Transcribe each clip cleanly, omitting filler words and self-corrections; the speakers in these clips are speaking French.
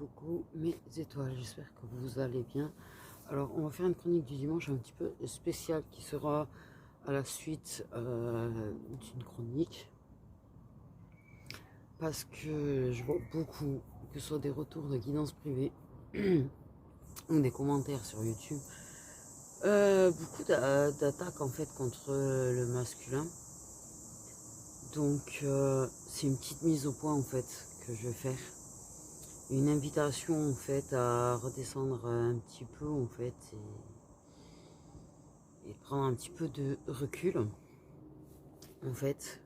coucou mes étoiles, j'espère que vous allez bien. Alors on va faire une chronique du dimanche un petit peu spéciale qui sera à la suite d'une chronique. Parce que je vois beaucoup, que ce soit des retours de guidance privée ou des commentaires sur YouTube, beaucoup d'attaques en fait contre le masculin. Donc c'est une petite mise au point en fait que je vais faire. Une invitation en fait à redescendre un petit peu en fait et prendre un petit peu de recul en fait.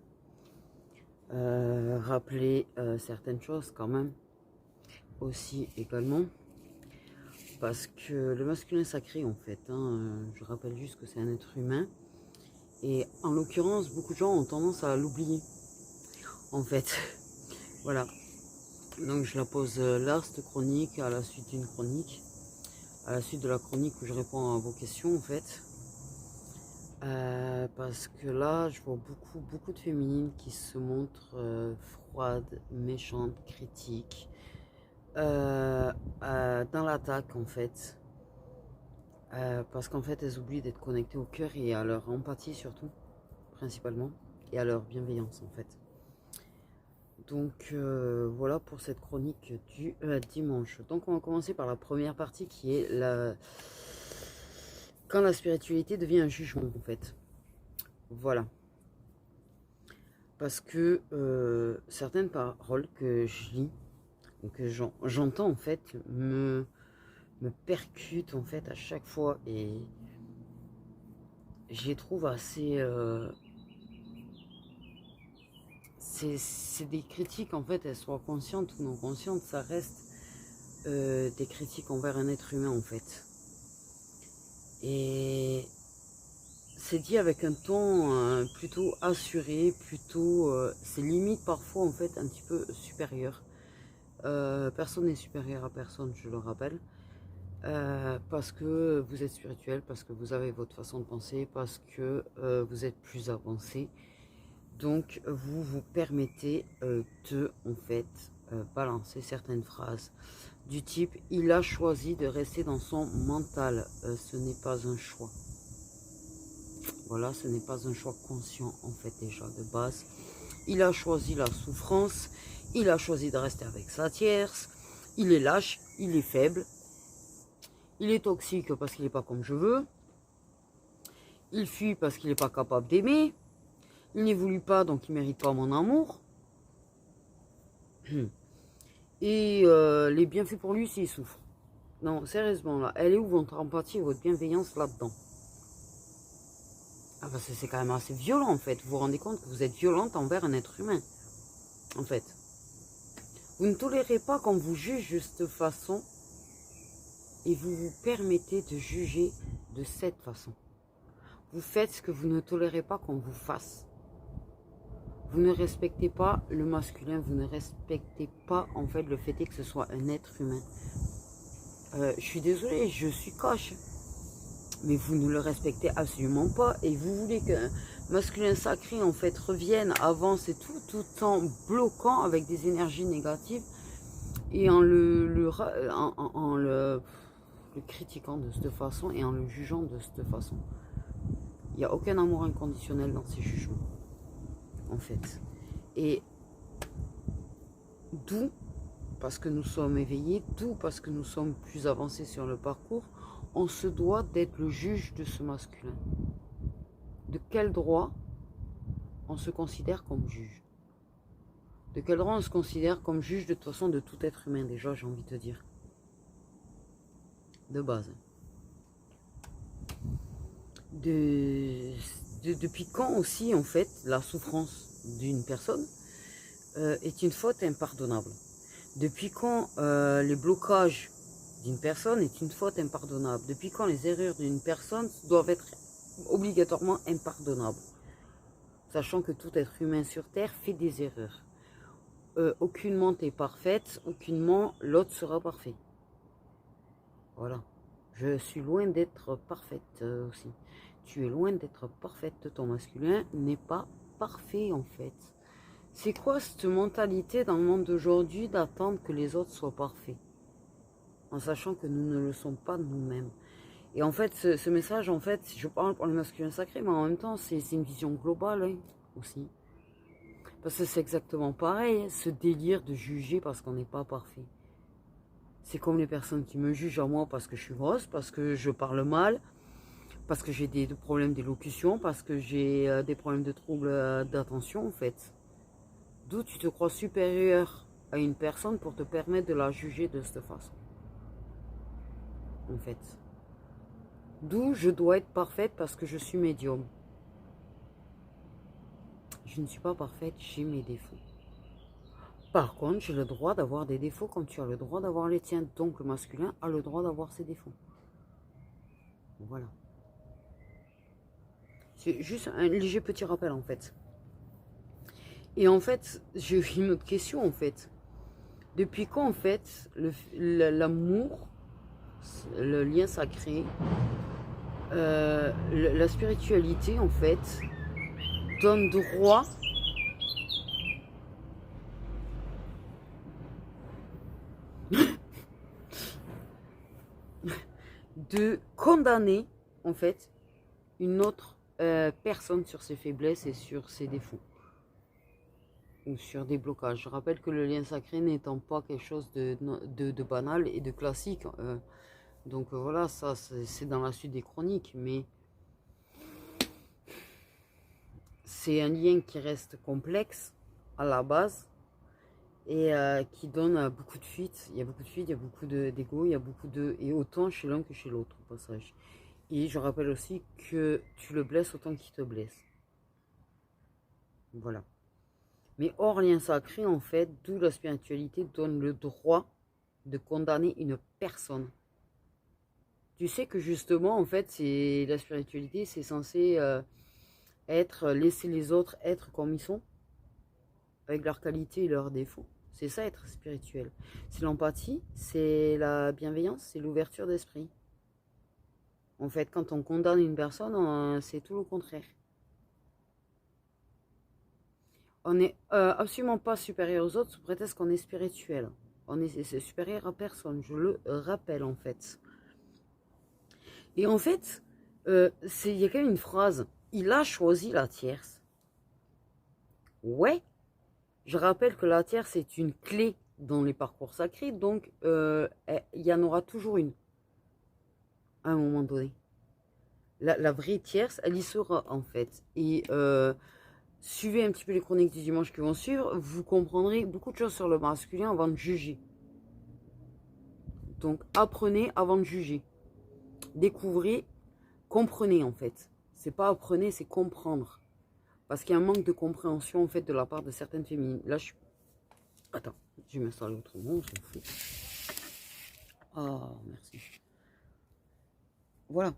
Rappeler certaines choses quand même aussi également. Parce que le masculin sacré en fait, je rappelle juste que c'est un être humain. Et en l'occurrence, beaucoup de gens ont tendance à l'oublier. En fait, voilà. Donc je la pose là, cette chronique, à la suite d'une chronique. À la suite de la chronique où je réponds à vos questions en fait. Parce que là, je vois beaucoup de féminines qui se montrent froides, méchantes, critiques. Dans l'attaque en fait. Parce qu'en fait, elles oublient d'être connectées au cœur et à leur empathie surtout, principalement. Et à leur bienveillance en fait. Donc voilà pour cette chronique du dimanche. Donc on va commencer par la première partie qui est quand la spiritualité devient un jugement en fait. Voilà. Parce que certaines paroles que je lis ou que j'entends en fait me percutent en fait à chaque fois et je les trouve assez... c'est des critiques en fait, elles soient conscientes ou non conscientes, ça reste des critiques envers un être humain en fait. Et c'est dit avec un ton plutôt assuré, plutôt... c'est limite parfois en fait un petit peu supérieur. Personne n'est supérieur à personne, je le rappelle. Parce que vous êtes spirituel, parce que vous avez votre façon de penser, parce que vous êtes plus avancé. Donc vous vous permettez de en fait balancer certaines phrases du type il a choisi de rester dans son mental, ce n'est pas un choix. Voilà, ce n'est pas un choix conscient en fait déjà de base. Il a choisi la souffrance, il a choisi de rester avec sa tierce, il est lâche, il est faible, il est toxique parce qu'il n'est pas comme je veux, il fuit parce qu'il n'est pas capable d'aimer, il n'évolue pas donc il ne mérite pas mon amour. Et les bienfaits pour lui s'il souffre. Non, sérieusement là, elle est où votre empathie et votre bienveillance là-dedans? Ah parce que c'est quand même assez violent en fait. Vous vous rendez compte que vous êtes violente envers un être humain. En fait. Vous ne tolérez pas qu'on vous juge de cette façon. Et vous vous permettez de juger de cette façon. Vous faites ce que vous ne tolérez pas qu'on vous fasse. Vous ne respectez pas le masculin. Vous ne respectez pas en fait le fait que ce soit un être humain. Je suis désolée, je suis cash. Mais vous ne le respectez absolument pas et vous voulez qu'un masculin sacré en fait revienne, avance et tout en bloquant avec des énergies négatives et en le critiquant de cette façon et en le jugeant de cette façon. Il n'y a aucun amour inconditionnel dans ces jugements en fait. Et d'où, parce que nous sommes éveillés, d'où parce que nous sommes plus avancés sur le parcours, on se doit d'être le juge de ce masculin. De quel droit on se considère comme juge? De quel droit on se considère comme juge de toute façon de tout être humain déjà, j'ai envie de te dire. De base. Depuis quand aussi en fait la souffrance d'une personne est une faute impardonnable? Depuis quand les blocages d'une personne est une faute impardonnable? Depuis quand les erreurs d'une personne doivent être obligatoirement impardonnables? Sachant que tout être humain sur Terre fait des erreurs. Aucunement t'es parfaite, aucunement l'autre sera parfait. Voilà. Je suis loin d'être parfaite aussi. Tu es loin d'être parfaite, ton masculin n'est pas parfait en fait. C'est quoi cette mentalité dans le monde d'aujourd'hui d'attendre que les autres soient parfaits? en sachant que nous ne le sommes pas nous-mêmes. Et en fait, ce message, en fait, je parle pour le masculin sacré, mais en même temps, c'est une vision globale hein, aussi. Parce que c'est exactement pareil, hein, ce délire de juger parce qu'on n'est pas parfait. C'est comme les personnes qui me jugent à moi parce que je suis grosse, parce que je parle mal, parce que j'ai des problèmes d'élocution, parce que j'ai des problèmes de troubles d'attention, en fait. D'où tu te crois supérieur à une personne pour te permettre de la juger de cette façon. En fait. D'où je dois être parfaite parce que je suis médium. Je ne suis pas parfaite, j'ai mes défauts. Par contre, j'ai le droit d'avoir des défauts comme tu as le droit d'avoir les tiens. Donc le masculin a le droit d'avoir ses défauts. Voilà. C'est juste un léger petit rappel en fait. Et en fait, j'ai une autre question en fait. Depuis quand en fait l'amour, le lien sacré, la spiritualité en fait donne droit de condamner en fait une autre personne sur ses faiblesses et sur ses défauts ou sur des blocages. Je rappelle que le lien sacré n'étant pas quelque chose de banal et de classique. Donc voilà, ça c'est dans la suite des chroniques, mais c'est un lien qui reste complexe à la base et qui donne beaucoup de fuites. Il y a beaucoup de fuites, il y a beaucoup d'ego, il y a beaucoup de... Et autant chez l'un que chez l'autre, au passage. Et je rappelle aussi que tu le blesses autant qu'il te blesse. Voilà. Mais hors lien sacré, en fait, d'où la spiritualité donne le droit de condamner une personne. Tu sais que justement, en fait, c'est la spiritualité, c'est censé laisser les autres être comme ils sont, avec leurs qualités et leurs défauts. C'est ça être spirituel. C'est l'empathie, c'est la bienveillance, c'est l'ouverture d'esprit. En fait, quand on condamne une personne, c'est tout le contraire. On n'est absolument pas supérieur aux autres sous prétexte qu'on est spirituel. On est supérieur à personne, je le rappelle en fait. Et en fait, il y a quand même une phrase. Il a choisi la tierce. Ouais, je rappelle que la tierce est une clé dans les parcours sacrés, donc il y en aura toujours une à un moment donné. La vraie tierce, elle y sera en fait. Et suivez un petit peu les chroniques du dimanche qui vont suivre, vous comprendrez beaucoup de choses sur le masculin avant de juger. Donc apprenez avant de juger. Découvrez, comprenez en fait. C'est pas apprenez, c'est comprendre. Parce qu'il y a un manque de compréhension en fait de la part de certaines féminines. Là, je suis... Attends, je vais m'installer autrement, on s'en fout. Ah, merci. Voilà.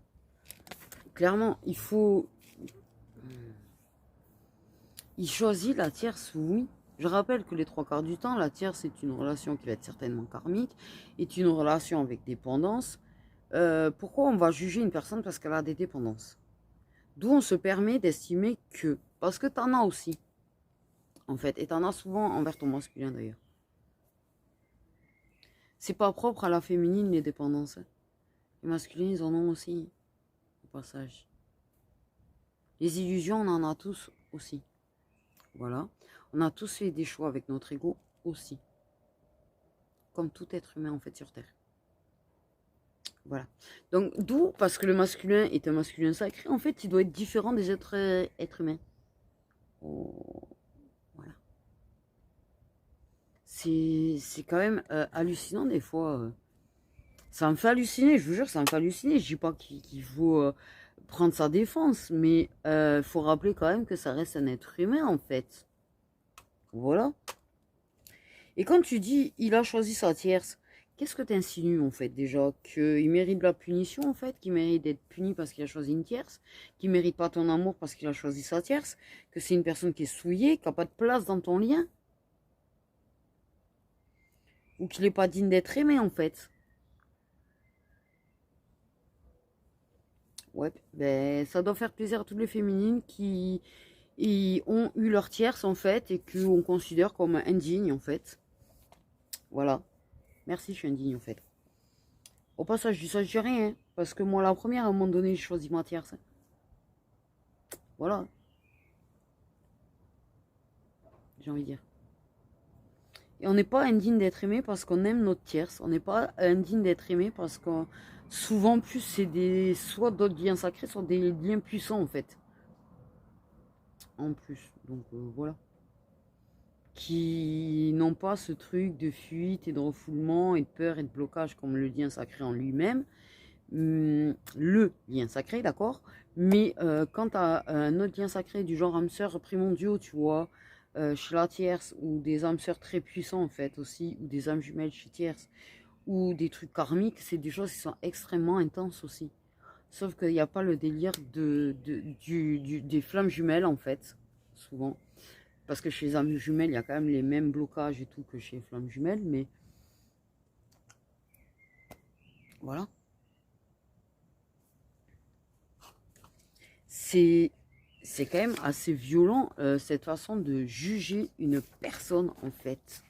Clairement, il faut... Il choisit la tierce, oui. Je rappelle que les 3/4 du temps, la tierce, c'est une relation qui va être certainement karmique, est une relation avec dépendance. Pourquoi on va juger une personne parce qu'elle a des dépendances? D'où on se permet d'estimer que... Parce que t'en as aussi, en fait. Et t'en as souvent envers ton masculin, d'ailleurs. C'est pas propre à la féminine, les dépendances. Les masculins, ils en ont aussi, au passage. Les illusions, on en a tous aussi. Voilà. On a tous fait des choix avec notre ego aussi. Comme tout être humain, en fait, sur Terre. Voilà. Donc, d'où, parce que le masculin est un masculin sacré, en fait, il doit être différent des autres êtres humains. Oh, voilà. C'est quand même hallucinant des fois. Ça me fait halluciner, je vous jure, ça me fait halluciner. Je dis pas qu'il faut prendre sa défense, mais il faut rappeler quand même que ça reste un être humain, en fait. Voilà. Et quand tu dis, il a choisi sa tierce, qu'est-ce que tu insinues, en fait, déjà? Qu'il mérite de la punition, en fait? Qu'il mérite d'être puni parce qu'il a choisi une tierce? Qu'il mérite pas ton amour parce qu'il a choisi sa tierce? Que c'est une personne qui est souillée, qui n'a pas de place dans ton lien? Ou qu'il n'est pas digne d'être aimé, en fait? Ouais, ben, ça doit faire plaisir à toutes les féminines qui ont eu leur tierce, en fait, et qu'on considère comme indignes, en fait. Voilà. Merci, je suis indigne, en fait. Au passage, je dis ça, je dis rien. Hein, parce que moi, la première, à un moment donné, j'ai choisi ma tierce. Hein. Voilà. J'ai envie de dire. Et on n'est pas indigne d'être aimé parce qu'on aime notre tierce. On n'est pas indigne d'être aimé parce que souvent, plus, c'est des soit d'autres liens sacrés, soit des liens puissants, en fait. En plus. Donc, voilà. Qui n'ont pas ce truc de fuite et de refoulement et de peur et de blocage comme le lien sacré en lui-même. Le lien sacré, d'accord. Mais quant à un autre lien sacré du genre âme sœur primordiaux, tu vois, chez la tierce, ou des âmes sœurs très puissants en fait aussi, ou des âmes jumelles chez tierce, ou des trucs karmiques, c'est des choses qui sont extrêmement intenses aussi. Sauf qu'il n'y a pas le délire des flammes jumelles en fait, souvent. Parce que chez les âmes jumelles, il y a quand même les mêmes blocages et tout que chez les flammes jumelles, mais voilà. C'est quand même assez violent, cette façon de juger une personne, en fait.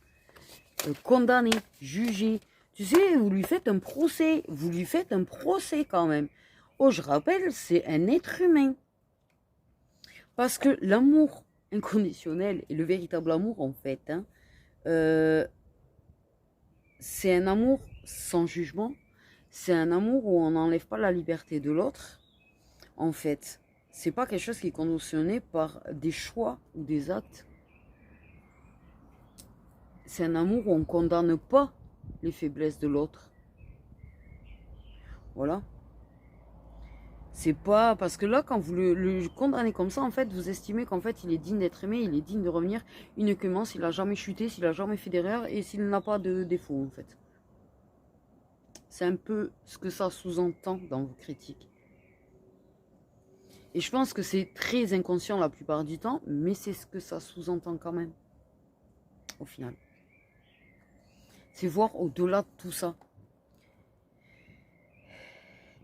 Condamner, juger. Tu sais, vous lui faites un procès. Vous lui faites un procès, quand même. Oh, je rappelle, c'est un être humain. Parce que l'amour inconditionnel et le véritable amour, en fait, hein, c'est un amour sans jugement. C'est un amour où on n'enlève pas la liberté de l'autre, en fait. C'est pas quelque chose qui est conditionné par des choix ou des actes. C'est un amour où on ne condamne pas les faiblesses de l'autre. Voilà. C'est pas... Parce que là, quand vous le condamnez comme ça, en fait, vous estimez qu'en fait, il est digne d'être aimé, il est digne de revenir uniquement s'il n'a jamais chuté, s'il n'a jamais fait d'erreur et s'il n'a pas de défaut, en fait. C'est un peu ce que ça sous-entend dans vos critiques. Et je pense que c'est très inconscient la plupart du temps, mais c'est ce que ça sous-entend quand même, au final. C'est voir au-delà de tout ça.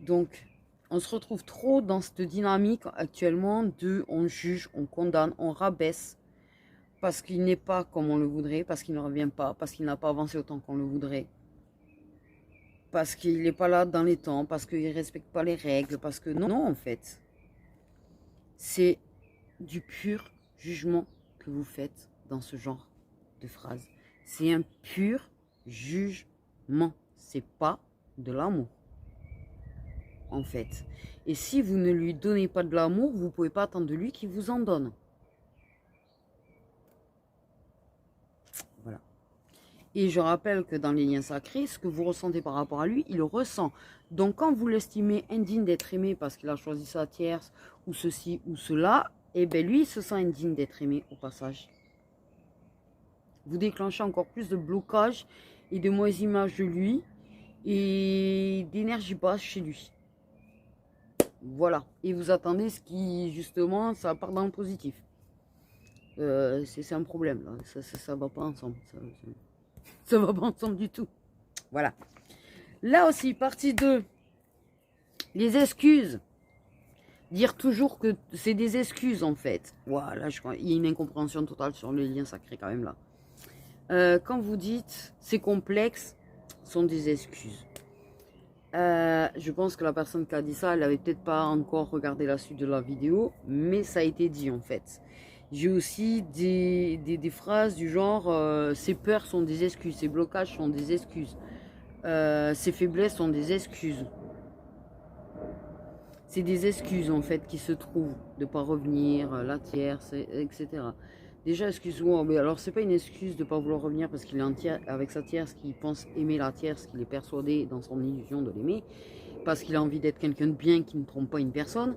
Donc, on se retrouve trop dans cette dynamique actuellement de on juge, on condamne, on rabaisse parce qu'il n'est pas comme on le voudrait, parce qu'il ne revient pas, parce qu'il n'a pas avancé autant qu'on le voudrait, parce qu'il n'est pas là dans les temps, parce qu'il ne respecte pas les règles, parce que non, en fait, c'est du pur jugement que vous faites dans ce genre de phrase. C'est un pur jugement, c'est pas de l'amour. En fait. Et si vous ne lui donnez pas de l'amour, vous ne pouvez pas attendre de lui qu'il vous en donne. Voilà. Et je rappelle que dans les liens sacrés, ce que vous ressentez par rapport à lui, il le ressent. Donc quand vous l'estimez indigne d'être aimé parce qu'il a choisi sa tierce, ou ceci ou cela, eh bien lui, il se sent indigne d'être aimé au passage. Vous déclenchez encore plus de blocage et de mauvaises images de lui et d'énergie basse chez lui. Voilà. Et vous attendez ce qui, justement, ça part dans le positif. C'est un problème, là. Ça va pas ensemble. Ça va pas ensemble du tout. Voilà. Là aussi, partie 2. Les excuses. Dire toujours que c'est des excuses, en fait. Voilà, je crois. Il y a une incompréhension totale sur les liens sacrés, quand même, là. Quand vous dites c'est complexe, ce sont des excuses. Je pense que la personne qui a dit ça, elle n'avait peut-être pas encore regardé la suite de la vidéo, mais ça a été dit en fait. J'ai aussi des phrases du genre ces peurs sont des excuses, ces blocages sont des excuses, ces faiblesses sont des excuses. C'est des excuses en fait qui se trouvent de ne pas revenir, la tierce, etc. Déjà, excuse-moi, mais alors c'est pas une excuse de ne pas vouloir revenir parce qu'il est avec sa tierce, qu'il pense aimer la tierce, qu'il est persuadé dans son illusion de l'aimer, parce qu'il a envie d'être quelqu'un de bien qui ne trompe pas une personne.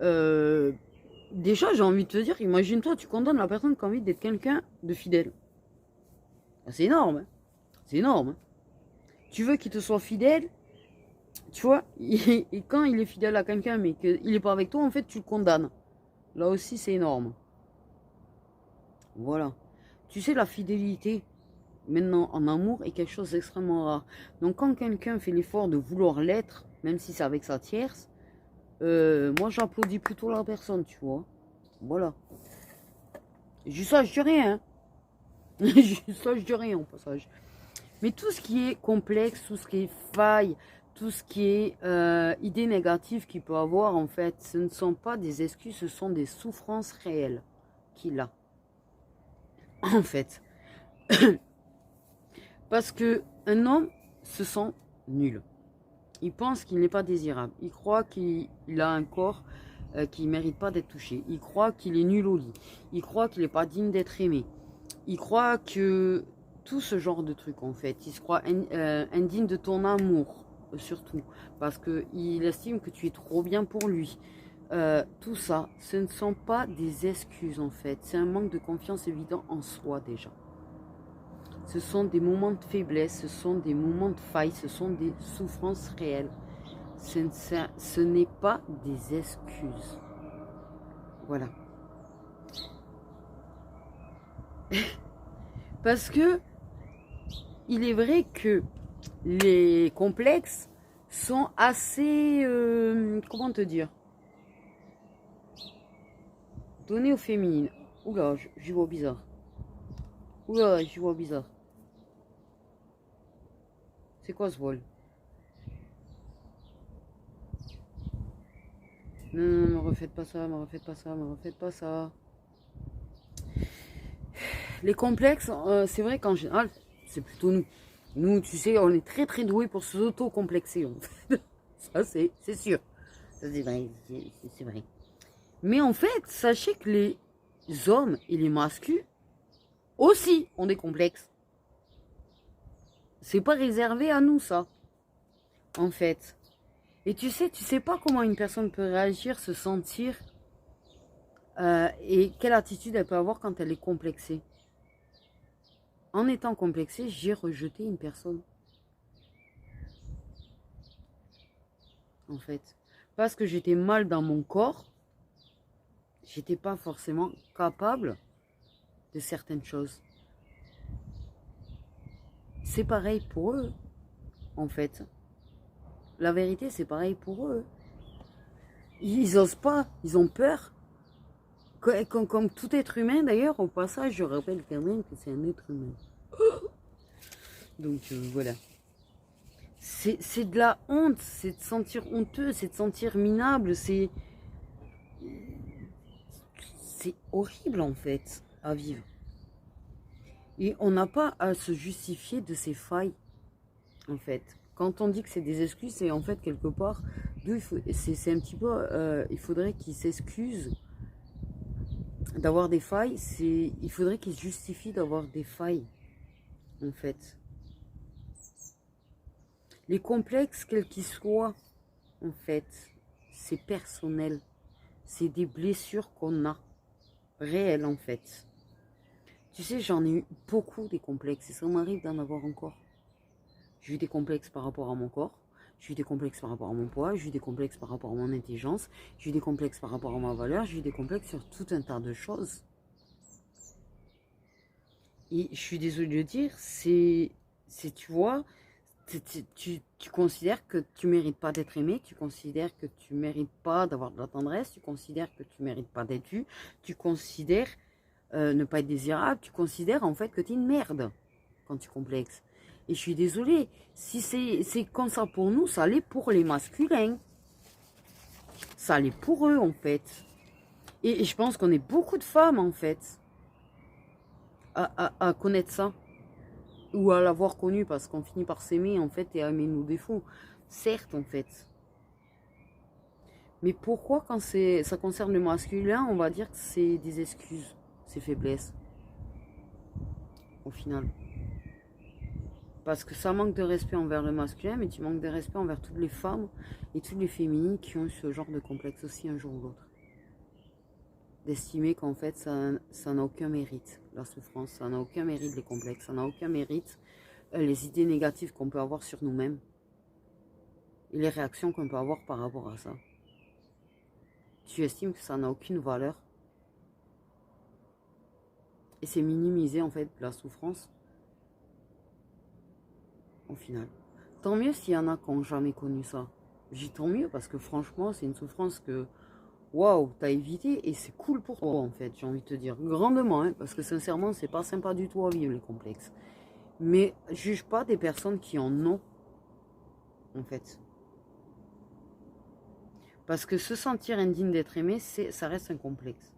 Déjà, j'ai envie de te dire, imagine-toi, tu condamnes la personne qui a envie d'être quelqu'un de fidèle. C'est énorme, hein. C'est énorme. Hein. Tu veux qu'il te soit fidèle, tu vois, et quand il est fidèle à quelqu'un mais qu'il n'est pas avec toi, en fait, tu le condamnes. Là aussi, c'est énorme. Voilà. Tu sais, la fidélité, maintenant, en amour, est quelque chose d'extrêmement rare. Donc, quand quelqu'un fait l'effort de vouloir l'être, même si c'est avec sa tierce, moi, j'applaudis plutôt la personne, tu vois. Voilà. Juste ça, je dis rien. Hein. Juste ça, je dis rien, au passage. Mais tout ce qui est complexe, tout ce qui est faille, tout ce qui est idées négatives qu'il peut avoir, en fait, ce ne sont pas des excuses, ce sont des souffrances réelles qu'il a. En fait. Parce que un homme se sent nul. Il pense qu'il n'est pas désirable. Il croit qu'il a un corps qui ne mérite pas d'être touché. Il croit qu'il est nul au lit. Il croit qu'il n'est pas digne d'être aimé. Il croit que tout ce genre de trucs, en fait. Il se croit indigne de ton amour, surtout. Parce qu'il estime que tu es trop bien pour lui. Tout ça, ce ne sont pas des excuses, en fait. C'est un manque de confiance évident en soi, déjà. Ce sont des moments de faiblesse, ce sont des moments de faille, ce sont des souffrances réelles. Ce n'est pas des excuses. Voilà. Parce que il est vrai que les complexes sont assez... comment te dire? Donnés aux féminines. Oula, j'y vois bizarre. Oula, j'y vois bizarre. C'est quoi ce vol? Non, non, me refaites pas ça, me refaites pas ça, me refaites pas ça. Les complexes, c'est vrai qu'en général, c'est plutôt nous. Nous, tu sais, on est très très doués pour s'auto-complexer. En fait. Ça, c'est sûr. Ça, c'est vrai, c'est vrai. Mais en fait, sachez que les hommes et les masculins aussi ont des complexes. C'est pas réservé à nous, ça. En fait. Et tu sais pas comment une personne peut réagir, se sentir, et quelle attitude elle peut avoir quand elle est complexée. En étant complexée, j'ai rejeté une personne. En fait. Parce que j'étais mal dans mon corps, j'étais pas forcément capable de certaines choses. C'est pareil pour eux, en fait. La vérité, c'est pareil pour eux. Ils osent pas, ils ont peur. Comme tout être humain, d'ailleurs, au passage, je rappelle quand même que c'est un être humain. Donc voilà. C'est de la honte, c'est de sentir honteux, c'est de sentir minable, c'est horrible en fait à vivre. Et on n'a pas à se justifier de ses failles, en fait. Quand on dit que c'est des excuses, c'est en fait quelque part, c'est un petit peu, il faudrait qu'il s'excuse d'avoir des failles, il faudrait qu'il se justifie d'avoir des failles, en fait. Les complexes, quels qu'ils soient, en fait, c'est personnel. C'est des blessures qu'on a, réelles, en fait. Tu sais, j'en ai eu beaucoup des complexes et ça m'arrive d'en avoir encore. J'ai eu des complexes par rapport à mon corps, j'ai eu des complexes par rapport à mon poids, j'ai eu des complexes par rapport à mon intelligence, j'ai eu des complexes par rapport à ma valeur, j'ai eu des complexes sur tout un tas de choses. Et je suis désolée de le dire, tu vois, tu considères que tu mérites pas d'être aimé, tu considères que tu mérites pas d'avoir de la tendresse, tu considères que tu mérites pas d'être vu, tu considères ne pas être désirable, tu considères en fait que tu es une merde quand tu complexes. Et je suis désolée, si c'est comme ça pour nous, ça l'est pour les masculins. Ça l'est pour eux en fait. Et je pense qu'on est beaucoup de femmes en fait à connaître ça. Ou à l'avoir connu parce qu'on finit par s'aimer en fait et à aimer nos défauts. Certes en fait. Mais pourquoi quand ça concerne le masculin, on va dire que c'est des excuses, c'est faiblesses. Au final. Parce que ça manque de respect envers le masculin, mais tu manques de respect envers toutes les femmes et toutes les féminines qui ont eu ce genre de complexe aussi un jour ou l'autre. D'estimer qu'en fait, ça n'a aucun mérite, la souffrance, ça n'a aucun mérite les complexes, ça n'a aucun mérite les idées négatives qu'on peut avoir sur nous-mêmes et les réactions qu'on peut avoir par rapport à ça. Tu estimes que ça n'a aucune valeur et c'est minimiser en fait la souffrance au final. Tant mieux s'il y en a qui n'ont jamais connu ça. J'ai tant mieux parce que franchement, c'est une souffrance que, waouh, t'as évité et c'est cool pour toi en fait, j'ai envie de te dire. Grandement, hein, parce que sincèrement, c'est pas sympa du tout à vivre les complexes. Mais juge pas des personnes qui en ont, en fait. Parce que se sentir indigne d'être aimé, ça reste un complexe.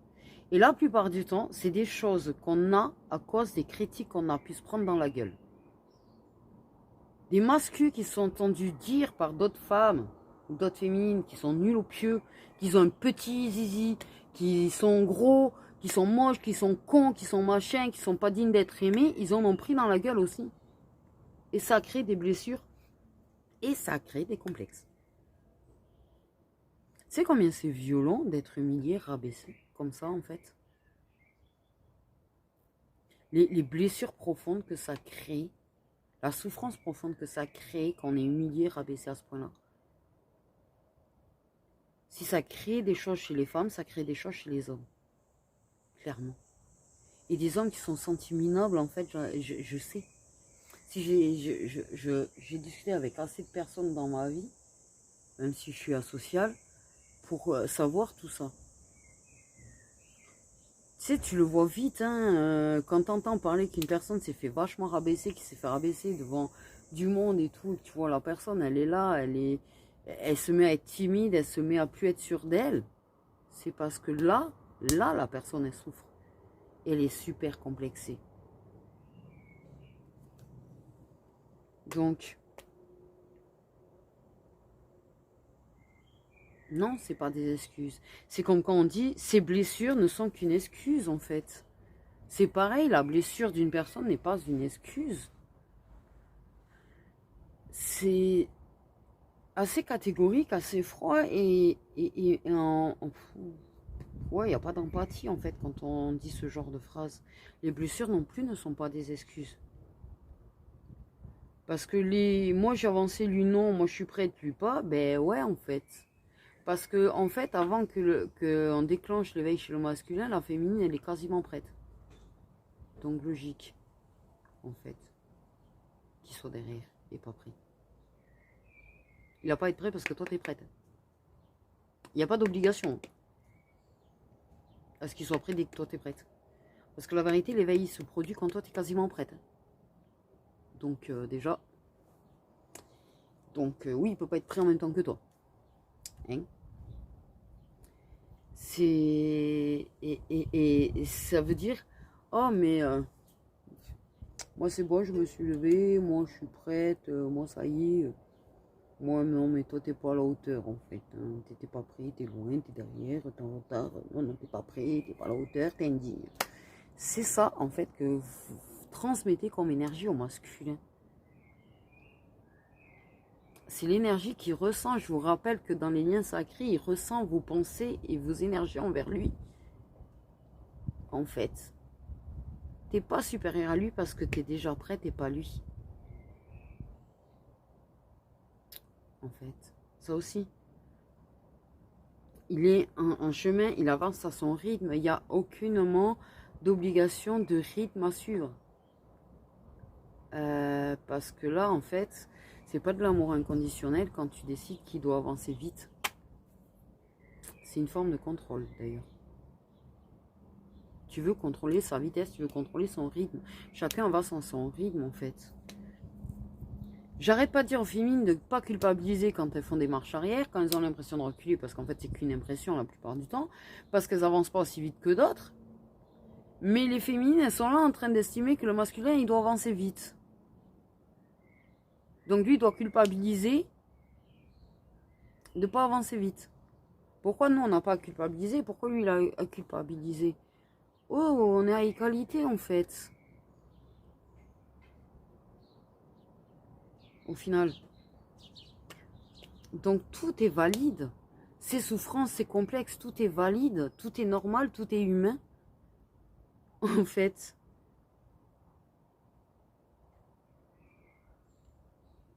Et la plupart du temps, c'est des choses qu'on a à cause des critiques qu'on a pu se prendre dans la gueule. Des masculins qui sont entendus dire par d'autres femmes, ou d'autres féminines, qui sont nuls au pieu, qui ont un petit zizi, qui sont gros, qui sont moches, qui sont cons, qui sont machins, qui sont pas dignes d'être aimés, ils en ont pris dans la gueule aussi. Et ça crée des blessures. Et ça crée des complexes. Tu sais combien c'est violent d'être humilié, rabaissé, comme ça en fait? Les blessures profondes que ça crée, la souffrance profonde que ça crée quand on est humilié, rabaissé à ce point-là. Si ça crée des choses chez les femmes, ça crée des choses chez les hommes. Clairement. Et des hommes qui sont sentis minables, en fait, je sais. Si j'ai discuté avec assez de personnes dans ma vie, même si je suis asociale, pour savoir tout ça. Tu sais, tu le vois vite, hein, quand t'entends parler qu'une personne s'est fait vachement rabaisser, qui s'est fait rabaisser devant du monde et tout, tu vois, la personne, elle est là, elle se met à être timide, elle se met à plus être sûre d'elle. C'est parce que là, la personne, elle souffre. Elle est super complexée. Donc, non, c'est pas des excuses. C'est comme quand on dit, ces blessures ne sont qu'une excuse, en fait. C'est pareil, la blessure d'une personne n'est pas une excuse. C'est assez catégorique, assez froid et ouais, il n'y a pas d'empathie en fait quand on dit ce genre de phrase. Les blessures non plus ne sont pas des excuses. Parce que moi j'ai avancé, lui non, moi je suis prête, lui pas, ben ouais en fait. Parce que en fait, avant que on déclenche l'éveil chez le masculin, la féminine elle est quasiment prête. Donc logique, en fait, qu'il soit derrière et pas pris. Il va pas être prêt parce que toi t'es prête. Il n'y a pas d'obligation à ce qu'il soit prêt dès que toi t'es prête. Parce que la vérité, l'éveil il se produit quand toi t'es quasiment prête. Donc déjà, oui, il peut pas être prêt en même temps que toi. Hein, c'est et ça veut dire oh mais moi c'est bon, je me suis levée, moi je suis prête, moi ça y est. Moi non, mais toi t'es pas à la hauteur en fait. Hein. T'étais pas prêt, t'es loin, t'es derrière, t'es en retard. Non, non, t'es pas prêt, t'es pas à la hauteur, t'es indigne. C'est ça en fait que vous transmettez comme énergie au masculin. C'est l'énergie qu'il ressent. Je vous rappelle que dans les liens sacrés, il ressent vos pensées et vos énergies envers lui. En fait, t'es pas supérieur à lui parce que t'es déjà prêt, t'es pas lui. En fait, ça aussi. Il est en chemin, il avance à son rythme. Il n'y a aucunement d'obligation de rythme à suivre. Parce que là, en fait, c'est pas de l'amour inconditionnel quand tu décides qu'il doit avancer vite. C'est une forme de contrôle, d'ailleurs. Tu veux contrôler sa vitesse, tu veux contrôler son rythme. Chacun va sans son rythme, en fait. J'arrête pas de dire aux féminines de ne pas culpabiliser quand elles font des marches arrière, quand elles ont l'impression de reculer, parce qu'en fait, c'est qu'une impression la plupart du temps, parce qu'elles avancent pas aussi vite que d'autres. Mais les féminines, elles sont là en train d'estimer que le masculin, il doit avancer vite. Donc lui, il doit culpabiliser de ne pas avancer vite. Pourquoi nous, on n'a pas à culpabiliser? Pourquoi lui, il a à culpabiliser? Oh, on est à égalité, en fait. Au final. Donc tout est valide. Ces souffrances, ces complexes, tout est valide. Tout est normal, tout est humain. En fait.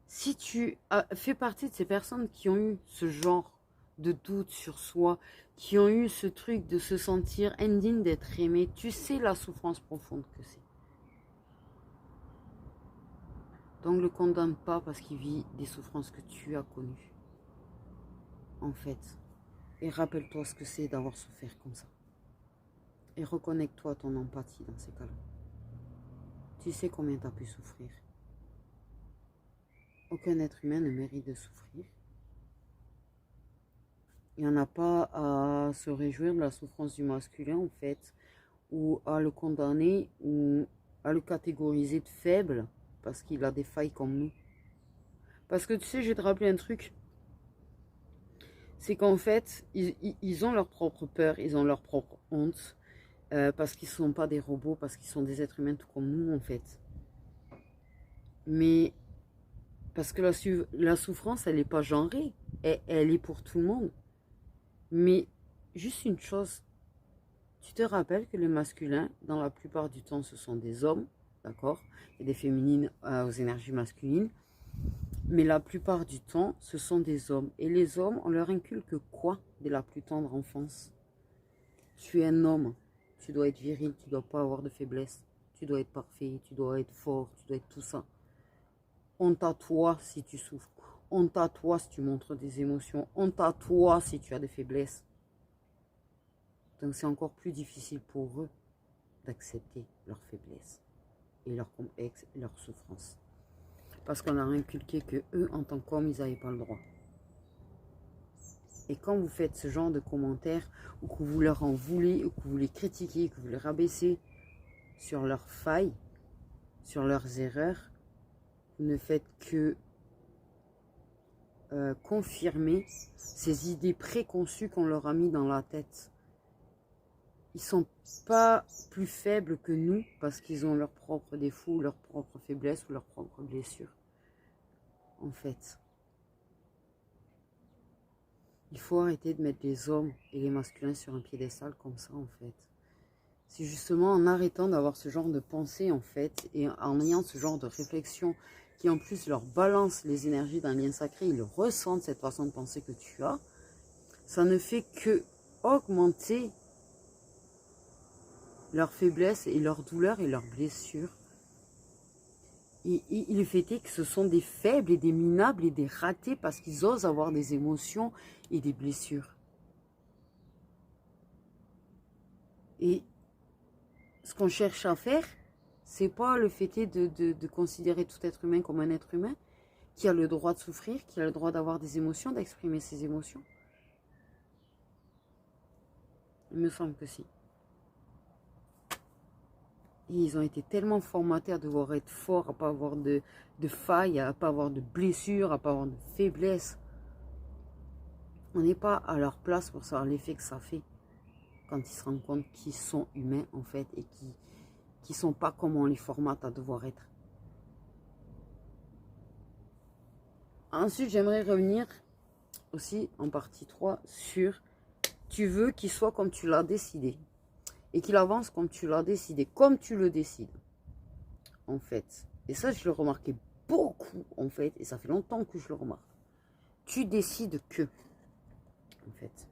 Si tu fais partie de ces personnes qui ont eu ce genre de doute sur soi, qui ont eu ce truc de se sentir indigne d'être aimé, tu sais la souffrance profonde que c'est. Donc ne le condamne pas parce qu'il vit des souffrances que tu as connues. En fait. Et rappelle-toi ce que c'est d'avoir souffert comme ça. Et reconnecte-toi à ton empathie dans ces cas-là. Tu sais combien tu as pu souffrir. Aucun être humain ne mérite de souffrir. Il n'y en a pas à se réjouir de la souffrance du masculin, en fait, ou à le condamner, ou à le catégoriser de faible, parce qu'il a des failles comme nous. Parce que tu sais, je vais te rappeler un truc, c'est qu'en fait, ils ont leur propre peur, ils ont leur propre honte, parce qu'ils ne sont pas des robots, parce qu'ils sont des êtres humains tout comme nous, en fait. Mais, parce que la souffrance, elle n'est pas genrée, elle est pour tout le monde. Mais, juste une chose, tu te rappelles que les masculins, dans la plupart du temps, ce sont des hommes, d'accord? Et des féminines aux énergies masculines. Mais la plupart du temps, ce sont des hommes. Et les hommes, on leur inculque quoi dès la plus tendre enfance? Tu es un homme, tu dois être viril, tu ne dois pas avoir de faiblesse. Tu dois être parfait, tu dois être fort, tu dois être tout ça. Honte à toi si tu souffres. Honte à toi si tu montres des émotions. Honte à toi si tu as des faiblesses. Donc c'est encore plus difficile pour eux d'accepter leurs faiblesses et leur souffrance. Parce qu'on a inculqué que eux, en tant qu'hommes, ils n'avaient pas le droit. Et quand vous faites ce genre de commentaires, ou que vous leur en voulez, ou que vous les critiquez, que vous les rabaissez sur leurs failles, sur leurs erreurs, vous ne faites que confirmer ces idées préconçues qu'on leur a mis dans la tête. Ils ne sont pas plus faibles que nous parce qu'ils ont leurs propres défauts, leurs propres faiblesses ou leurs propres blessures. En fait, il faut arrêter de mettre les hommes et les masculins sur un piédestal comme ça, en fait. C'est justement en arrêtant d'avoir ce genre de pensée, en fait, et en ayant ce genre de réflexion qui, en plus, leur balance les énergies d'un lien sacré, ils ressentent cette façon de penser que tu as, ça ne fait que augmenter leurs faiblesses et leurs douleurs et leurs blessures. Et il est fait que ce sont des faibles et des minables et des ratés parce qu'ils osent avoir des émotions et des blessures. Et ce qu'on cherche à faire, c'est pas le fait de considérer tout être humain comme un être humain qui a le droit de souffrir, qui a le droit d'avoir des émotions, d'exprimer ses émotions. Il me semble que si. Et ils ont été tellement formatés à devoir être forts, à ne pas avoir de failles, à ne pas avoir de blessures, à ne pas avoir de faiblesses. On n'est pas à leur place pour savoir l'effet que ça fait quand ils se rendent compte qu'ils sont humains en fait et qui ne sont pas comme on les formate à devoir être. Ensuite, j'aimerais revenir aussi en partie 3 sur tu veux qu'il soit comme tu l'as décidé. Et qu'il avance comme tu l'as décidé, comme tu le décides, en fait. Et ça, je le remarquais beaucoup, en fait, et ça fait longtemps que je le remarque. Tu décides que, en fait.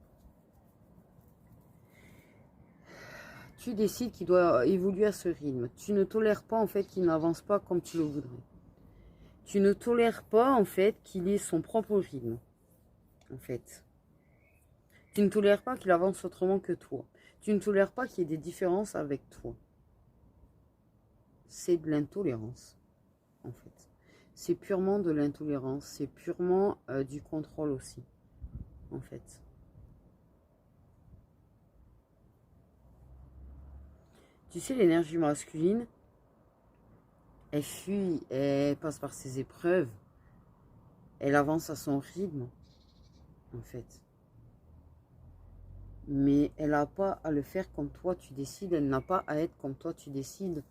Tu décides qu'il doit évoluer à ce rythme. Tu ne tolères pas, en fait, qu'il n'avance pas comme tu le voudrais. Tu ne tolères pas, en fait, qu'il ait son propre rythme, en fait. Tu ne tolères pas qu'il avance autrement que toi. Tu ne tolères pas qu'il y ait des différences avec toi. C'est de l'intolérance, en fait. C'est purement de l'intolérance. C'est purement du contrôle aussi, en fait. Tu sais, l'énergie masculine, elle fuit, elle passe par ses épreuves. Elle avance à son rythme, en fait. Mais elle n'a pas à le faire comme toi tu décides. Elle n'a pas à être comme toi tu décides.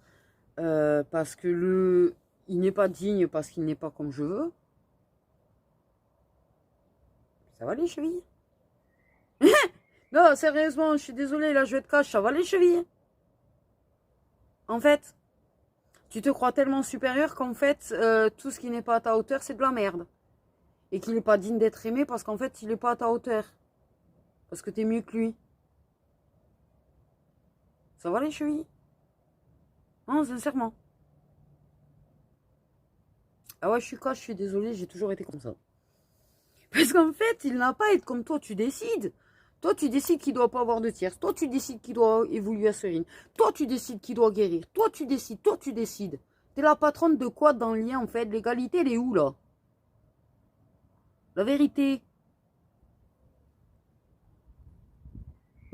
Parce que il n'est pas digne parce qu'il n'est pas comme je veux. Ça va les chevilles? Non, sérieusement, je suis désolée, là je vais te cacher, ça va les chevilles? En fait, tu te crois tellement supérieur qu'en fait, tout ce qui n'est pas à ta hauteur, c'est de la merde. Et qu'il n'est pas digne d'être aimé parce qu'en fait, il n'est pas à ta hauteur. Parce que tu es mieux que lui. Ça va les chevilles? Non, sincèrement. Ah ouais, je suis cash, je suis désolée, j'ai toujours été comme ça. Parce qu'en fait, il n'a pas à être comme toi, tu décides. Toi, tu décides qu'il ne doit pas avoir de tierce. Toi, tu décides qu'il doit évoluer à Serine. Toi, tu décides qu'il doit guérir. Toi, tu décides. Toi, tu décides. T'es la patronne de quoi dans le lien, en fait? L'égalité, elle est où, là? La vérité.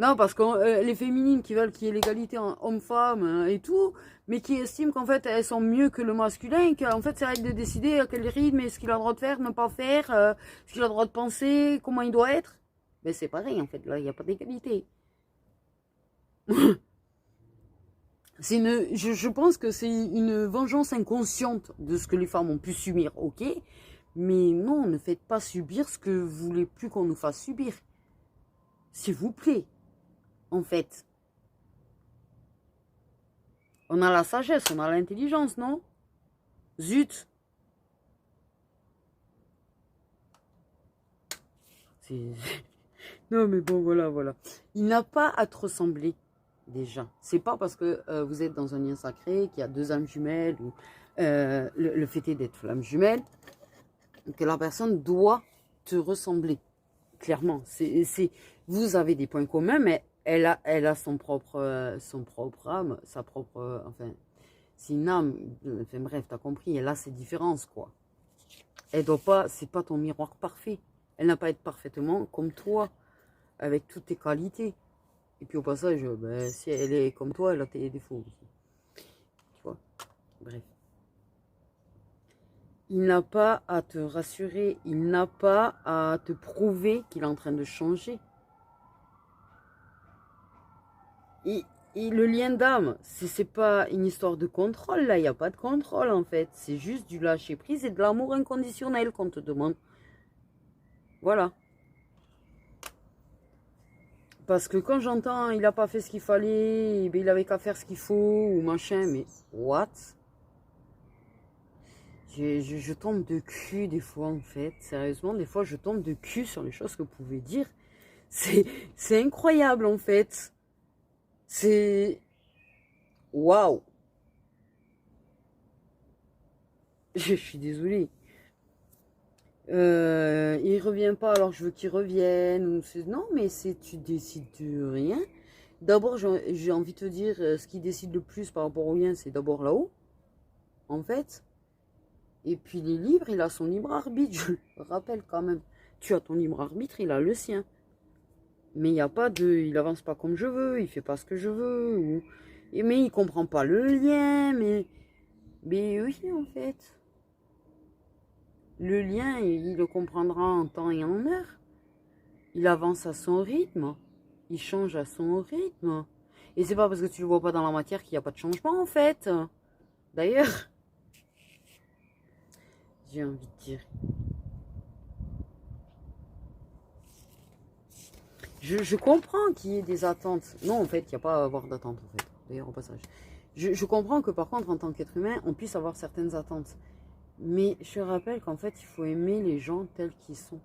Non, parce que les féminines qui veulent qu'il y ait l'égalité homme-femme et tout, mais qui estiment qu'en fait elles sont mieux que le masculin, et qu'en fait c'est à elle de décider à quel rythme, et ce qu'il a le droit de faire, ne pas faire, ce qu'il a le droit de penser, comment il doit être. Mais c'est pareil en fait, là il n'y a pas d'égalité. Je pense que c'est une vengeance inconsciente de ce que les femmes ont pu subir, ok? Mais non, ne faites pas subir ce que vous voulez plus qu'on nous fasse subir. S'il vous plaît, en fait. On a la sagesse, on a l'intelligence, non? Zut! Non, mais bon, voilà, voilà. Il n'a pas à te ressembler, déjà. C'est pas parce que vous êtes dans un lien sacré, qu'il y a deux âmes jumelles, ou le fait est d'être flamme jumelle, que la personne doit te ressembler. Clairement. Vous avez des points communs, mais elle a son propre âme, sa propre... enfin, c'est une âme. Enfin bref, t'as compris, elle a ses différences, quoi. Elle doit pas... C'est pas ton miroir parfait. Elle n'a pas à être parfaitement comme toi, avec toutes tes qualités. Et puis au passage, ben, si elle est comme toi, elle a tes défauts aussi. Tu vois? Bref. Il n'a pas à te rassurer, il n'a pas à te prouver qu'il est en train de changer. Et le lien d'âme, c'est pas une histoire de contrôle, là, il n'y a pas de contrôle en fait. C'est juste du lâcher prise et de l'amour inconditionnel qu'on te demande. Voilà. Parce que quand j'entends il n'a pas fait ce qu'il fallait, ben, il avait qu'à faire ce qu'il faut, ou machin, mais what? Je tombe de cul des fois en fait, sérieusement, des fois je tombe de cul sur les choses que vous pouvez dire. C'est incroyable en fait. C'est... Waouh. Je suis désolée. Il revient pas alors je veux qu'il revienne. Non, mais tu décides de rien. D'abord, j'ai envie de te dire, ce qui décide le plus par rapport au lien, c'est d'abord là-haut, en fait. Et puis il est libre, il a son libre arbitre, je le rappelle quand même. Tu as ton libre arbitre, il a le sien. Mais il n'y a pas de... Il avance pas comme je veux, il fait pas ce que je veux. Mais il comprend pas le lien, mais oui, en fait. Le lien, il le comprendra en temps et en heure. Il avance à son rythme. Il change à son rythme. Et c'est pas parce que tu le vois pas dans la matière qu'il n'y a pas de changement, en fait. D'ailleurs, j'ai envie de dire... Je comprends qu'il y ait des attentes. Non, en fait, il n'y a pas à avoir d'attente, en fait. D'ailleurs, au passage. Je comprends que, par contre, en tant qu'être humain, on puisse avoir certaines attentes. Mais je rappelle qu'en fait, il faut aimer les gens tels qu'ils sont.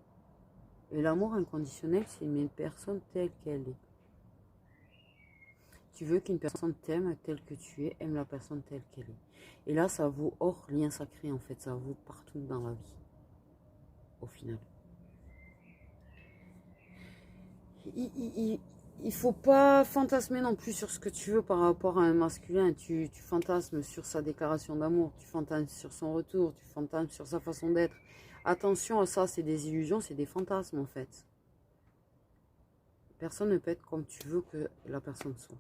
Et l'amour inconditionnel, c'est aimer une personne telle qu'elle est. Tu veux qu'une personne t'aime telle que tu es, aime la personne telle qu'elle est. Et là, ça vaut hors lien sacré, en fait. Ça vaut partout dans la vie, au final. Il faut pas fantasmer non plus sur ce que tu veux par rapport à un masculin. Tu fantasmes sur sa déclaration d'amour, tu fantasmes sur son retour, tu fantasmes sur sa façon d'être. Attention à ça, c'est des illusions, c'est des fantasmes en fait. Personne ne peut être comme tu veux que la personne soit.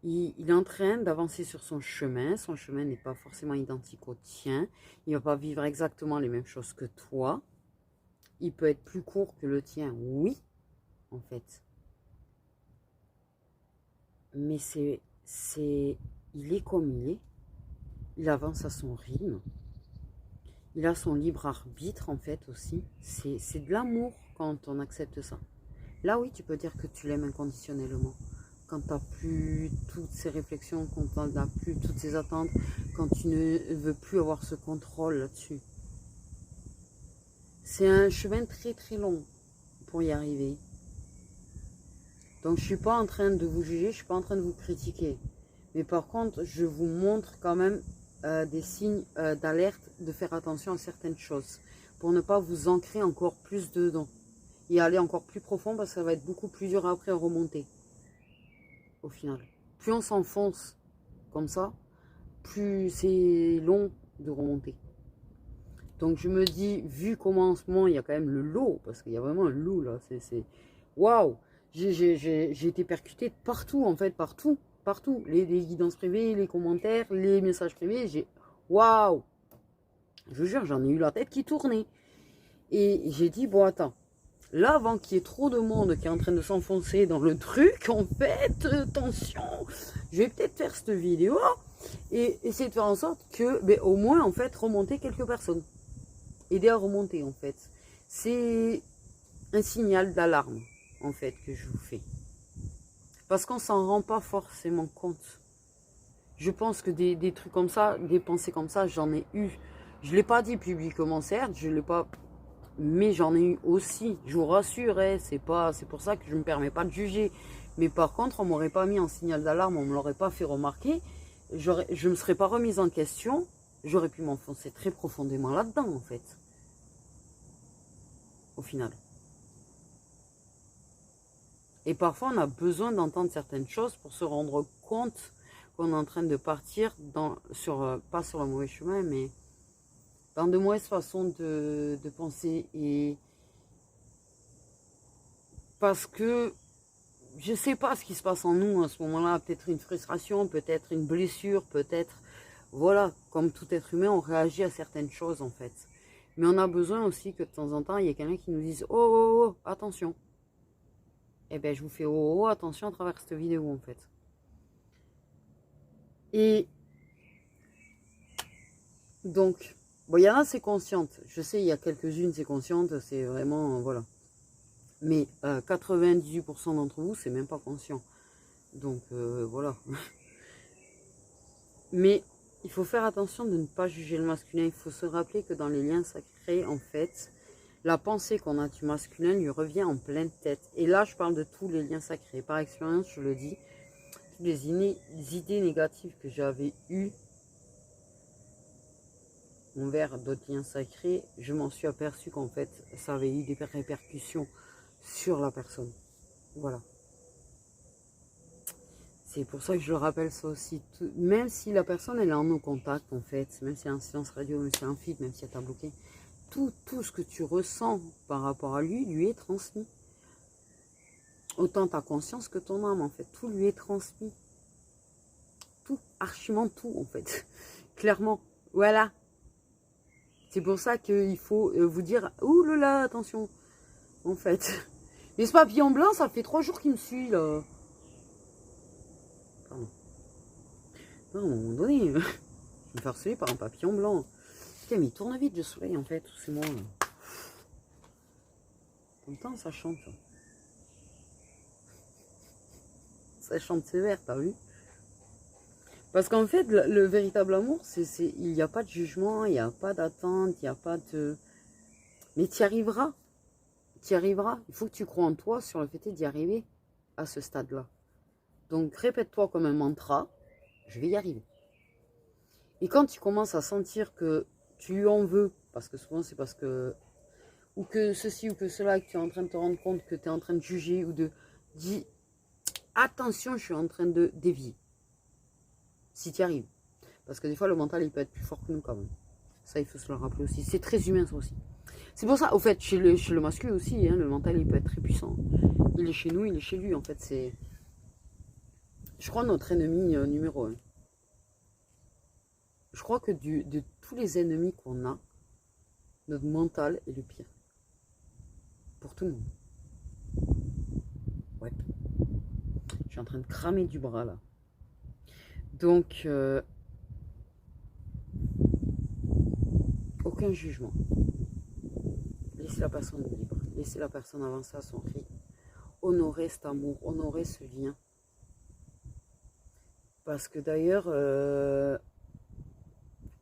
Il est en train d'avancer sur son chemin n'est pas forcément identique au tien, il ne va pas vivre exactement les mêmes choses que toi. Il peut être plus court que le tien, oui, en fait. Mais il est comme il est. Il avance à son rythme. Il a son libre arbitre, en fait, aussi. C'est de l'amour quand on accepte ça. Là, oui, tu peux dire que tu l'aimes inconditionnellement. Quand tu n'as plus toutes ces réflexions, quand tu n'as plus toutes ces attentes, quand tu ne veux plus avoir ce contrôle là-dessus. C'est un chemin très très long pour y arriver. Donc je ne suis pas en train de vous juger, je ne suis pas en train de vous critiquer. Mais par contre, je vous montre quand même des signes d'alerte, de faire attention à certaines choses. Pour ne pas vous ancrer encore plus dedans. Et aller encore plus profond parce que ça va être beaucoup plus dur après à remonter. Au final. Plus on s'enfonce comme ça, plus c'est long de remonter. Donc je me dis, vu comment en ce moment il y a quand même le lot, parce qu'il y a vraiment un lot là, waouh, j'ai été percutée de partout, en fait, partout, partout. Les guidances privées, les commentaires, les messages privés, waouh, je vous jure, j'en ai eu la tête qui tournait. Et j'ai dit, bon, attends, là, avant qu'il y ait trop de monde qui est en train de s'enfoncer dans le truc, en fait, attention, je vais peut-être faire cette vidéo et essayer de faire en sorte que, ben, au moins, en fait, remonter quelques personnes. Aider à remonter, en fait. C'est un signal d'alarme, en fait, que je vous fais. Parce qu'on s'en rend pas forcément compte. Je pense que des trucs comme ça, des pensées comme ça, j'en ai eu. Je ne l'ai pas dit publiquement, certes, je l'ai pas... Mais j'en ai eu aussi, je vous rassure, hein, c'est pour ça que je ne me permets pas de juger. Mais par contre, on ne m'aurait pas mis en signal d'alarme, on ne me l'aurait pas fait remarquer, je ne me serais pas remise en question, j'aurais pu m'enfoncer très profondément là-dedans, en fait. Au final. Et parfois, on a besoin d'entendre certaines choses pour se rendre compte qu'on est en train de partir pas sur le mauvais chemin, mais dans de mauvaises façons de penser. Et parce que je ne sais pas ce qui se passe en nous à ce moment-là, peut-être une frustration, peut-être une blessure, peut-être, voilà, comme tout être humain, on réagit à certaines choses en fait. Mais on a besoin aussi que de temps en temps, il y ait quelqu'un qui nous dise « Oh, oh, oh, attention !» Eh bien, je vous fais « Oh, oh, attention » à travers cette vidéo en fait. Et donc, bon, il y en a, c'est consciente. Je sais, il y a quelques-unes, c'est consciente, c'est vraiment, voilà. Mais 98% d'entre vous, c'est même pas conscient. Donc, voilà. Mais il faut faire attention de ne pas juger le masculin. Il faut se rappeler que dans les liens sacrés, en fait, la pensée qu'on a du masculin lui revient en pleine tête. Et là, je parle de tous les liens sacrés. Par expérience, je le dis, toutes les idées négatives que j'avais eues envers d'autres liens sacrés, je m'en suis aperçu qu'en fait, ça avait eu des répercussions sur la personne. Voilà. C'est pour ça que je le rappelle ça aussi. Même si la personne, elle est en no contact, en fait, même si elle est en silence radio, même si elle est en feed, même si elle t'a bloqué, tout ce que tu ressens par rapport à lui, lui est transmis. Autant ta conscience que ton âme, en fait. Tout lui est transmis. Tout, archiment tout, en fait. Clairement. Voilà. C'est pour ça qu'il faut vous dire, ouh là là, attention. En fait. Mais ce papillon blanc, ça fait 3 jours qu'il me suit, là. Pardon. Non, à un moment donné, je vais me faire harceler par un papillon blanc. Putain, mais il tourne vite le soleil, en fait. C'est moi, là. En même temps, ça chante. Ça chante sévère, t'as vu? Parce qu'en fait, le véritable amour, il n'y a pas de jugement, il n'y a pas d'attente, il n'y a pas de... Mais tu y arriveras. Tu y arriveras. Il faut que tu crois en toi sur le fait d'y arriver à ce stade-là. Donc, répète-toi comme un mantra, je vais y arriver. Et quand tu commences à sentir que tu lui en veux, parce que souvent c'est parce que... Ou que ceci ou que cela, que tu es en train de te rendre compte que tu es en train de juger ou de... Dis, attention, je suis en train de dévier. Si tu y arrives. Parce que des fois, le mental, il peut être plus fort que nous quand même. Ça, il faut se le rappeler aussi. C'est très humain, ça aussi. C'est pour ça, au fait, chez le masculin aussi, hein, le mental, il peut être très puissant. Il est chez nous, il est chez lui. En fait, c'est, je crois, notre ennemi numéro 1. Je crois que de tous les ennemis qu'on a, notre mental est le pire. Pour tout le monde. Ouais. Je suis en train de cramer du bras, là. Donc, aucun jugement. Laissez la personne libre. Laissez la personne avancer à son rythme. Honorer cet amour, honorer ce lien. Parce que d'ailleurs,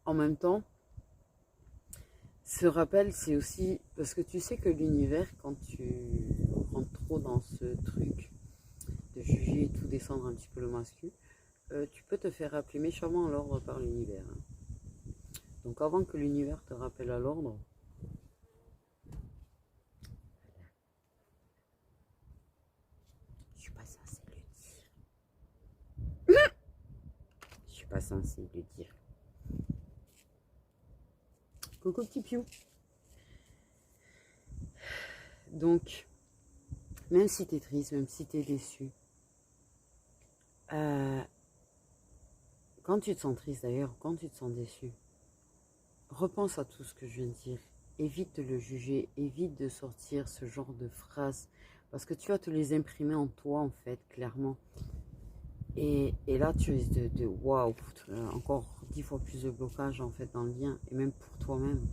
en même temps, ce rappel, c'est aussi... Parce que tu sais que l'univers, quand tu rentres trop dans ce truc de juger et tout descendre un petit peu le masculin, tu peux te faire rappeler méchamment à l'ordre par l'univers. Hein. Donc avant que l'univers te rappelle à l'ordre, je suis pas censée le dire. Je suis pas censée le dire. Coucou petit piou. Donc, Même si tu es triste, même si tu es déçu. Quand tu te sens triste d'ailleurs, quand tu te sens déçu, repense à tout ce que je viens de dire. Évite de le juger, évite de sortir ce genre de phrases. Parce que tu vas te les imprimer en toi, en fait, clairement. Et là, tu risques de waouh, encore 10 fois plus de blocage, en fait, dans le lien. Et même pour toi-même.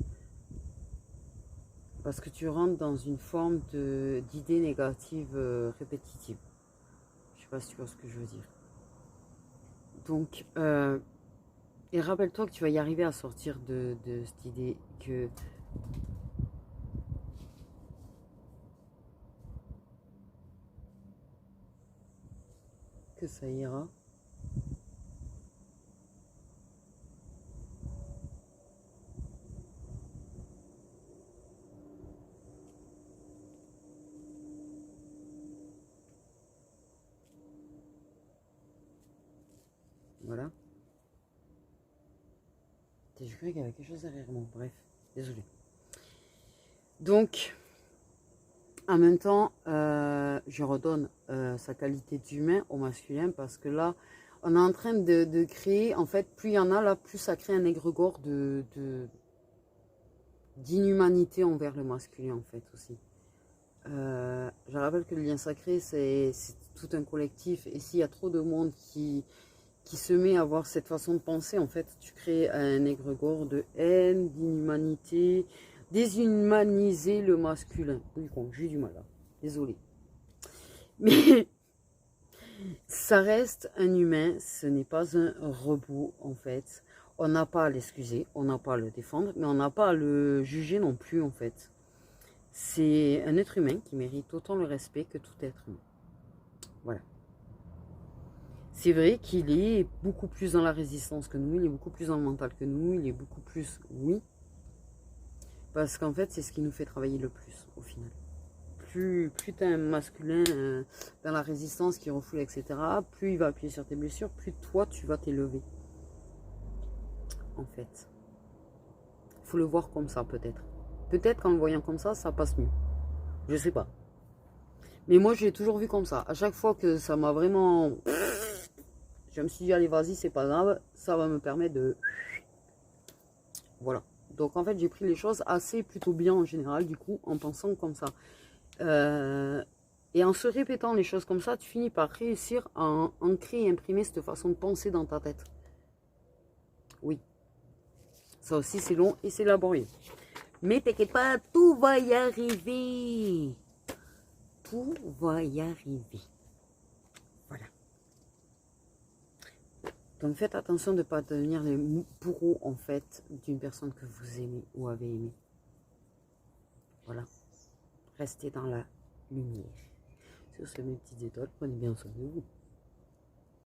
Parce que tu rentres dans une forme d'idée négative répétitive. Je sais pas si tu vois ce que je veux dire. Donc, et rappelle-toi que tu vas y arriver à sortir de cette idée que ça ira. Voilà. Je croyais qu'il y avait quelque chose derrière moi. Bref, désolé. Donc, en même temps, je redonne sa qualité d'humain au masculin parce que là, on est en train de créer, en fait, plus il y en a, là, plus ça crée un égrégore d'inhumanité envers le masculin, en fait, aussi. Je rappelle que le lien sacré, c'est tout un collectif. Et s'il y a trop de monde qui se met à avoir cette façon de penser, en fait, tu crées un égrégore de haine, d'inhumanité, déshumaniser le masculin. Oui, bon, j'ai du mal là. Désolée. Mais ça reste un humain, ce n'est pas un robot, en fait. On n'a pas à l'excuser, on n'a pas à le défendre, mais on n'a pas à le juger non plus, en fait. C'est un être humain qui mérite autant le respect que tout être humain. Voilà. C'est vrai qu'il est beaucoup plus dans la résistance que nous, il est beaucoup plus dans le mental que nous, il est beaucoup plus, oui, parce qu'en fait, c'est ce qui nous fait travailler le plus, au final. Plus tu as un masculin dans la résistance qui refoule, etc., plus il va appuyer sur tes blessures, plus toi, tu vas t'élever. En fait. Il faut le voir comme ça, peut-être. Peut-être qu'en le voyant comme ça passe mieux. Je sais pas. Mais moi, je l'ai toujours vu comme ça. À chaque fois que ça m'a vraiment... Je me suis dit, allez, vas-y, c'est pas grave. Ça va me permettre de... Voilà. Donc, en fait, j'ai pris les choses assez plutôt bien en général, du coup, en pensant comme ça. Et en se répétant les choses comme ça, tu finis par réussir à ancrer et imprimer cette façon de penser dans ta tête. Oui. Ça aussi, c'est long et c'est laborieux. Mais t'inquiète pas, tout va y arriver. Tout va y arriver. Voilà. Donc faites attention de ne pas devenir les bourreaux en fait d'une personne que vous aimez ou avez aimé. Voilà. Restez dans la lumière. Sur ce, mes petites étoiles, prenez bien soin de vous.